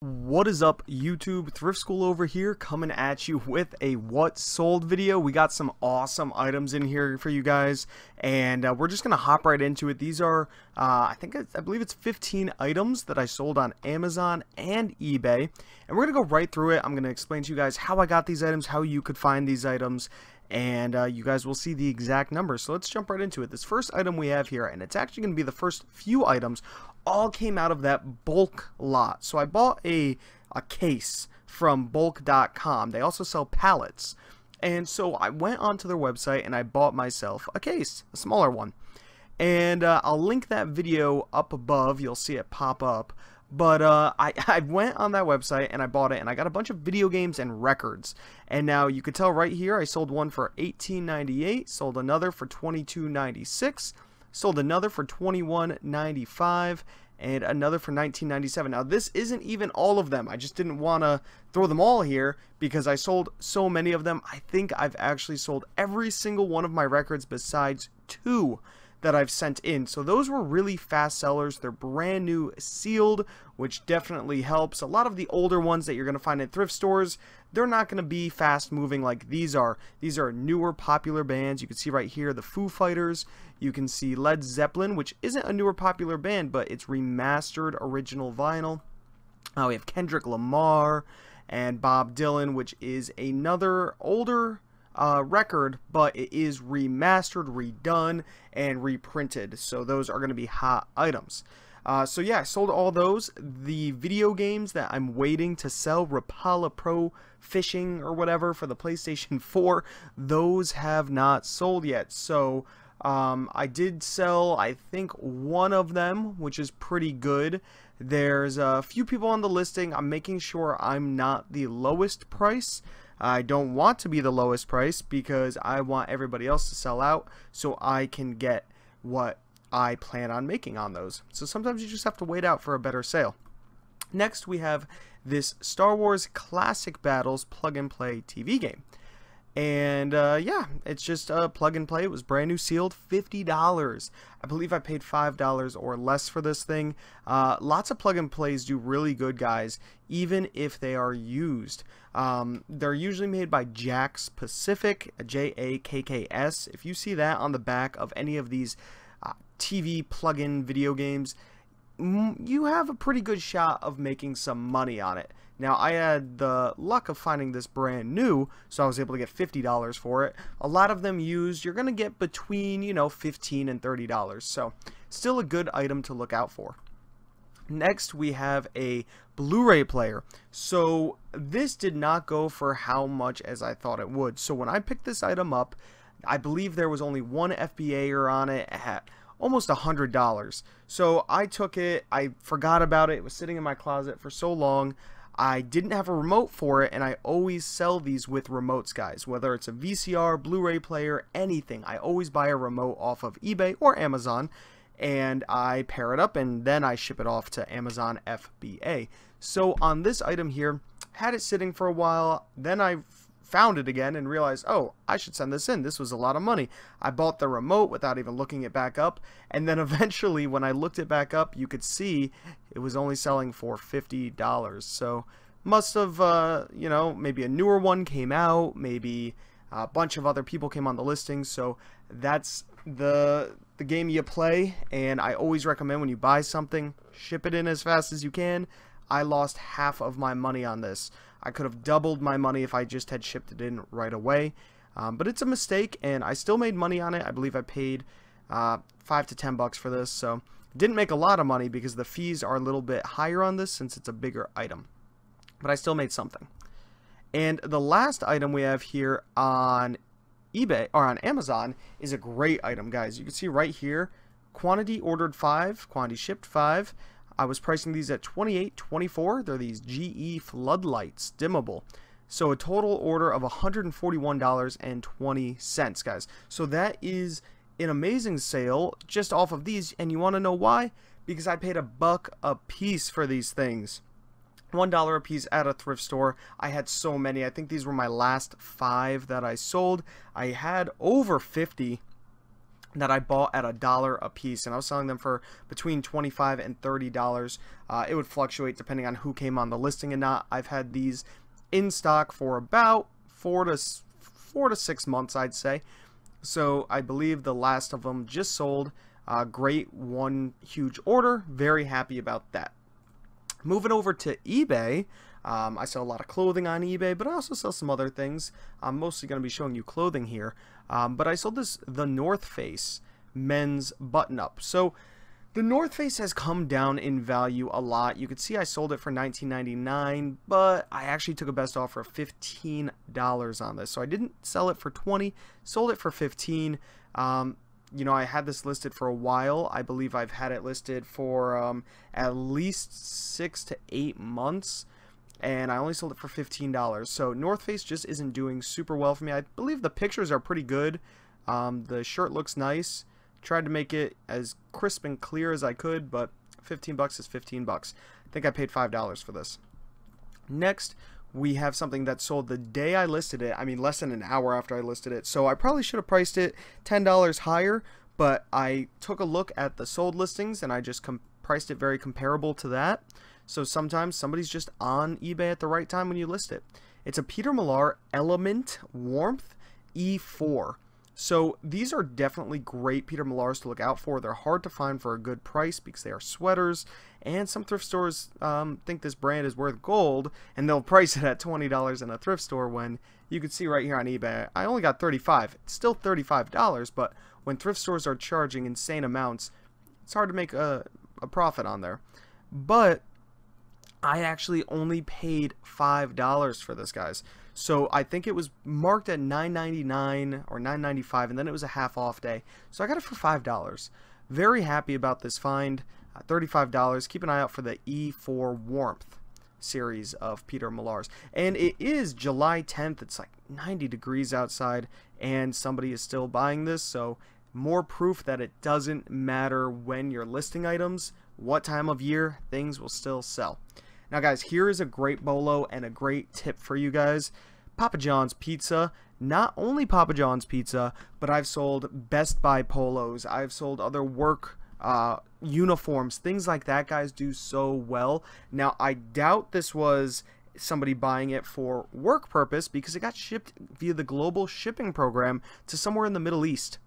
What is up, YouTube? Thrift School over here, coming at you with a what sold video. We got some awesome items in here for you guys, and we're just gonna hop right into it. These are I believe it's 15 items that I sold on Amazon and eBay, and we're gonna go right through it. I'm gonna explain to you guys how I got these items, how you could find these items, and you guys will see the exact numbers. So let's jump right into it. This first item we have here, and it's actually going to be the first few items, all came out of that Bulq lot. So I bought a case from Bulq.com. They also sell pallets, and so I went onto their website and I bought myself a case, a smaller one, and I'll link that video up above. You'll see it pop up. But I went on that website and I bought it, and I got a bunch of video games and records. And now you could tell right here, I sold one for $18.98, sold another for $22.96, sold another for $21.95, and another for $19.97. Now this isn't even all of them. I just didn't want to throw them all here because I sold so many of them. I think I've actually sold every single one of my records besides two that I've sent in. So those were really fast sellers. They're brand new, sealed, which definitely helps. A lot of the older ones that you're going to find in thrift stores, they're not going to be fast moving like these are. These are newer popular bands. You can see right here the Foo Fighters. You can see Led Zeppelin, which isn't a newer popular band, but it's remastered original vinyl. We have Kendrick Lamar and Bob Dylan, which is another older record, but it is remastered, redone, and reprinted. So those are going to be hot items. So yeah, I sold all those. The video games that I'm waiting to sell, Rapala Pro Fishing or whatever for the PlayStation 4, those have not sold yet. So I did sell, I think, one of them, which is pretty good. There's a few people on the listing. I'm making sure I'm not the lowest price. I don't want to be the lowest price because I want everybody else to sell out so I can get what I plan on making on those. So sometimes you just have to wait out for a better sale. Next we have this Star Wars Classic Battles plug and play TV game. And yeah, it's just a plug and play. It was brand new, sealed, $50. I believe I paid $5 or less for this thing. Lots of plug and plays do really good, guys, even if they are used. They're usually made by Jakks Pacific, Jakks. If you see that on the back of any of these TV plug-in video games, you have a pretty good shot of making some money on it. Now, I had the luck of finding this brand new, so I was able to get $50 for it. A lot of them used, you're going to get between, you know, $15 and $30. So, still a good item to look out for. Next, we have a Bluray player. So, this did not go for how much as I thought it would. So, when I picked this item up, I believe there was only one FBA on it at almost $100. So, I took it. I forgot about it. It was sitting in my closet for so long. I didn't have a remote for it, and I always sell these with remotes, guys. Whether it's a VCR, Blu-ray player, anything. I always buy a remote off of eBay or Amazon, and I pair it up, and then I ship it off to Amazon FBA. So on this item here, had it sitting for a while, then I found it again and realized, oh, I should send this in. This was a lot of money. I bought the remote without even looking it back up, and then eventually when I looked it back up, you could see it was only selling for $50. So must have, you know, maybe a newer one came out, maybe a bunch of other people came on the listing. So that's the game you play, and I always recommend when you buy something, ship it in as fast as you can. I lost half of my money on this. I could have doubled my money if I just had shipped it in right away. But it's a mistake, and I still made money on it. I believe I paid $5 to $10 for this, so didn't make a lot of money because the fees are a little bit higher on this since it's a bigger item. But I still made something. And the last item we have here on eBay or on Amazon is a great item, guys. You can see right here, quantity ordered 5, quantity shipped 5. I was pricing these at $28.24. They're these GE floodlights, dimmable. So a total order of $141.20, guys. So that is an amazing sale just off of these. And you want to know why? Because I paid $1 a piece for these things. $1 a piece at a thrift store. I had so many. I think these were my last 5 that I sold. I had over 50 that I bought at $1 a piece, and I was selling them for between $25 and $30. It would fluctuate depending on who came on the listing and not. I've had these in stock for about 4 to 6 months, I'd say. So I believe the last of them just sold. Great, one huge order. Very happy about that. Moving over to eBay. I sell a lot of clothing on eBay, but I also sell some other things. I'm mostly going to be showing you clothing here. But I sold the North Face men's button-up. So the North Face has come down in value a lot. You can see I sold it for $19.99, but I actually took a best offer of $15 on this. So I didn't sell it for $20, sold it for $15. You know, I had this listed for a while. I believe I've had it listed for at least 6 to 8 months. And I only sold it for $15. So North Face just isn't doing super well for me. I believe the pictures are pretty good. The shirt looks nice. Tried to make it as crisp and clear as I could, but 15 bucks is 15 bucks. I think I paid $5 for this. Next, we have something that sold the day I listed it. I mean, less than an hour after I listed it. So I probably should have priced it $10 higher, but I took a look at the sold listings and I just priced it very comparable to that. So sometimes somebody's just on eBay at the right time when you list it. It's a Peter Millar Element Warmth E4. So these are definitely great Peter Millars to look out for. They're hard to find for a good price because they are sweaters, and some thrift stores think this brand is worth gold, and they'll price it at $20 in a thrift store when you can see right here on eBay, I only got $35. It's still $35, but when thrift stores are charging insane amounts, it's hard to make a profit on there. But I actually only paid $5 for this, guys. So I think it was marked at $9.99 or $9.95, and then it was a half off day. So I got it for $5. Very happy about this find. $35. Keep an eye out for the E4 Warmth series of Peter Millars. And it is July 10th. It's like 90 degrees outside, and somebody is still buying this. So more proof that it doesn't matter when you're listing items, what time of year, things will still sell. Now guys, here is a great bolo and a great tip for you guys. Papa John's Pizza. Not only Papa John's Pizza, but I've sold Best Buy polos. I've sold other work uniforms. Things like that, guys, do so well. Now, I doubt this was somebody buying it for work purpose because it got shipped via the global shipping program to somewhere in the Middle East.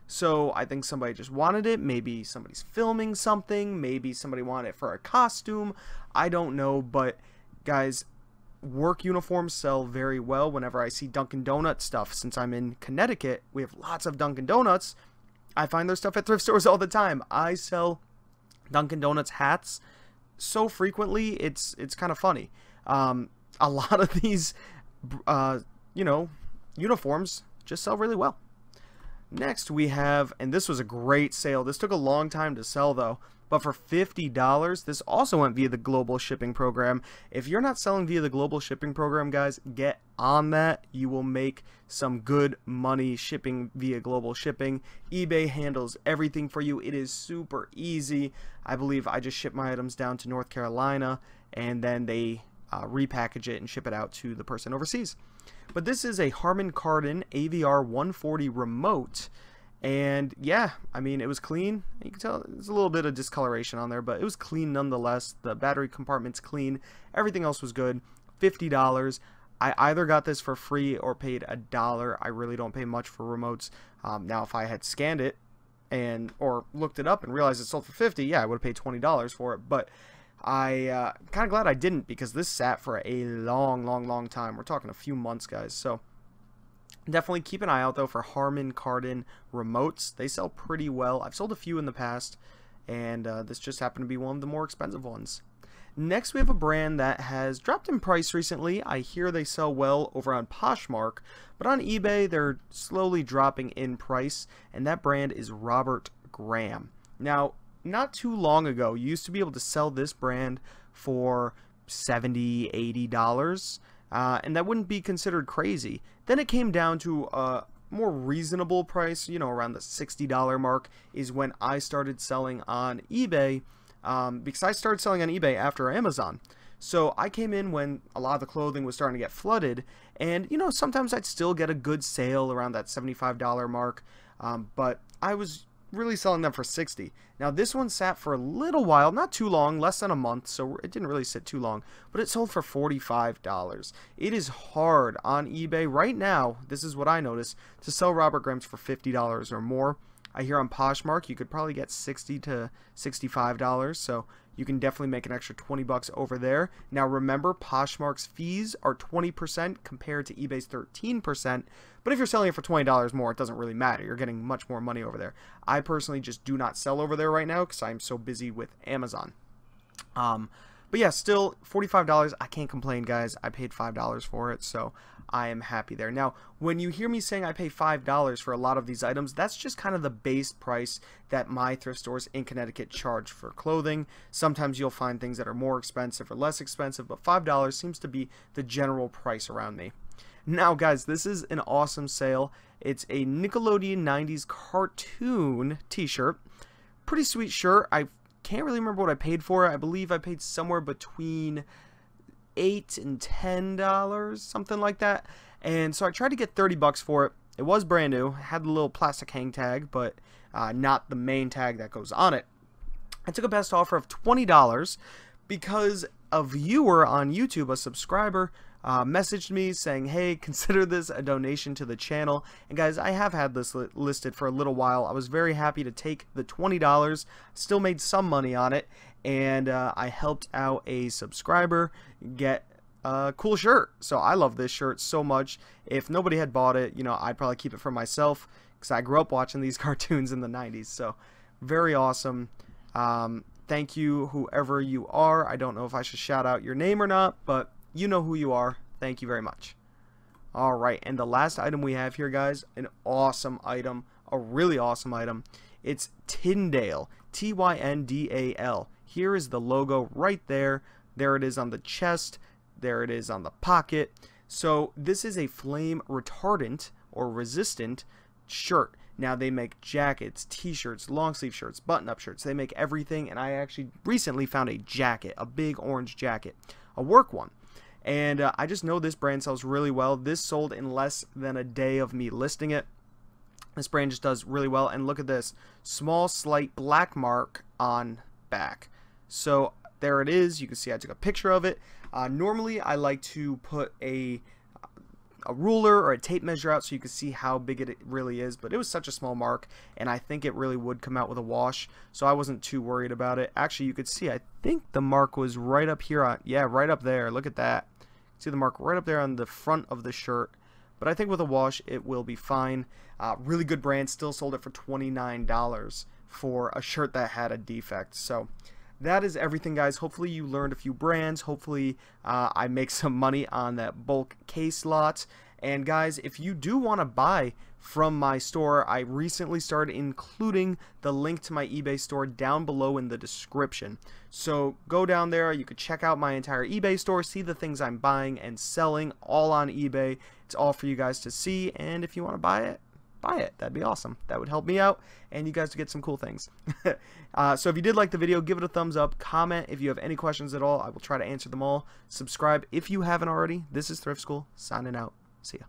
So I think somebody just wanted it. Maybe somebody's filming something. Maybe somebody wanted it for a costume. I don't know. But guys, work uniforms sell very well. Whenever I see Dunkin' Donuts stuff, since I'm in Connecticut, we have lots of Dunkin' Donuts. I find their stuff at thrift stores all the time. I sell Dunkin' Donuts hats so frequently, it's kind of funny. A lot of these, you know, uniforms just sell really well. Next we have, and this was a great sale. This took a long time to sell though, but for $50, this also went via the global shipping program. If you're not selling via the global shipping program, guys, get on that. You will make some good money shipping via global shipping. eBay handles everything for you. It is super easy. I believe I just ship my items down to North Carolina, and then they repackage it and ship it out to the person overseas. But this is a Harman Kardon AVR 140 remote, and yeah, I mean, it was clean. You can tell there's a little bit of discoloration on there, but it was clean nonetheless. The battery compartment's clean. Everything else was good. $50. I either got this for free or paid $1. I really don't pay much for remotes. Now, if I had scanned it or looked it up and realized it sold for $50, yeah, I would have paid $20 for it. But I kind of glad I didn't, because this sat for a long time. We're talking a few months, guys. So definitely keep an eye out though for Harman Kardon remotes. They sell pretty well. I've sold a few in the past, and this just happened to be one of the more expensive ones. Next, we have a brand that has dropped in price recently. I hear they sell well over on Poshmark, but on eBay they're slowly dropping in price, and that brand is Robert Graham. Now, not too long ago, you used to be able to sell this brand for $70, $80, and that wouldn't be considered crazy. Then it came down to a more reasonable price, you know, around the $60 mark is when I started selling on eBay, because I started selling on eBay after Amazon. So I came in when a lot of the clothing was starting to get flooded, and you know, sometimes I'd still get a good sale around that $75 mark. but I was really selling them for 60. Now this one sat for a little while, not too long, less than a month, so it didn't really sit too long, but it sold for $45. It is hard on eBay right now, this is what I noticed, to sell Robert Grimm's for $50 or more. I hear on Poshmark you could probably get $60 to $65, so you can definitely make an extra 20 bucks over there. Now remember, Poshmark's fees are 20% compared to eBay's 13%, but if you're selling it for $20 more, it doesn't really matter. You're getting much more money over there. I personally just do not sell over there right now because I'm so busy with Amazon. But yeah, still $45. I can't complain, guys. I paid $5 for it, so I am happy there. Now, when you hear me saying I pay $5 for a lot of these items, that's just kind of the base price that my thrift stores in Connecticut charge for clothing. Sometimes you'll find things that are more expensive or less expensive, but $5 seems to be the general price around me. Now, guys, this is an awesome sale. It's a Nickelodeon 90s cartoon t-shirt. Pretty sweet shirt. I can't really remember what I paid for it. I believe I paid somewhere between $8 and $10, something like that. And so I tried to get 30 bucks for it. It was brand new. It had the little plastic hang tag, but not the main tag that goes on it. I took a best offer of $20 because a viewer on YouTube, a subscriber, messaged me saying, hey, consider this a donation to the channel. And guys, I have had this listed for a little while. I was very happy to take the $20, still made some money on it, and I helped out a subscriber get a cool shirt. So I love this shirt so much. If nobody had bought it, you know, I'd probably keep it for myself because I grew up watching these cartoons in the 90s. So very awesome. Thank you, whoever you are. I don't know if I should shout out your name or not, but you know who you are. Thank you very much. Alright, and the last item we have here, guys, an awesome item, a really awesome item. It's Tyndale, Tyndal. Here is the logo right there. There it is on the chest. There it is on the pocket. So this is a flame retardant or resistant shirt. Now they make jackets, t-shirts, long sleeve shirts, button-up shirts. They make everything, and I actually recently found a jacket, a big orange jacket, a work one. And I just know this brand sells really well. This sold in less than a day of me listing it. This brand just does really well. And look at this. Small, slight black mark on back. So there it is. You can see I took a picture of it. Normally, I like to put a ruler or a tape measure out so you can see how big it really is. But it was such a small mark. And I think it really would come out with a wash. So I wasn't too worried about it. Actually, you could see, I think the mark was right up here. Yeah, right up there. Look at that. See the mark right up there on the front of the shirt. But I think with a wash it will be fine. Really good brand. Still sold it for $29 for a shirt that had a defect. So that is everything, guys. Hopefully you learned a few brands. Hopefully I make some money on that Bulq case lot. And guys, if you do want to buy from my store, I recently started including the link to my eBay store down below in the description. So go down there, you could check out my entire eBay store, see the things I'm buying and selling all on eBay. It's all for you guys to see, and if you want to buy it, buy it. That'd be awesome. That would help me out and you guys to get some cool things. So if you did like the video, give it a thumbs up, comment if you have any questions at all. I will try to answer them all. Subscribe if you haven't already. This is Thrift School, signing out. See ya.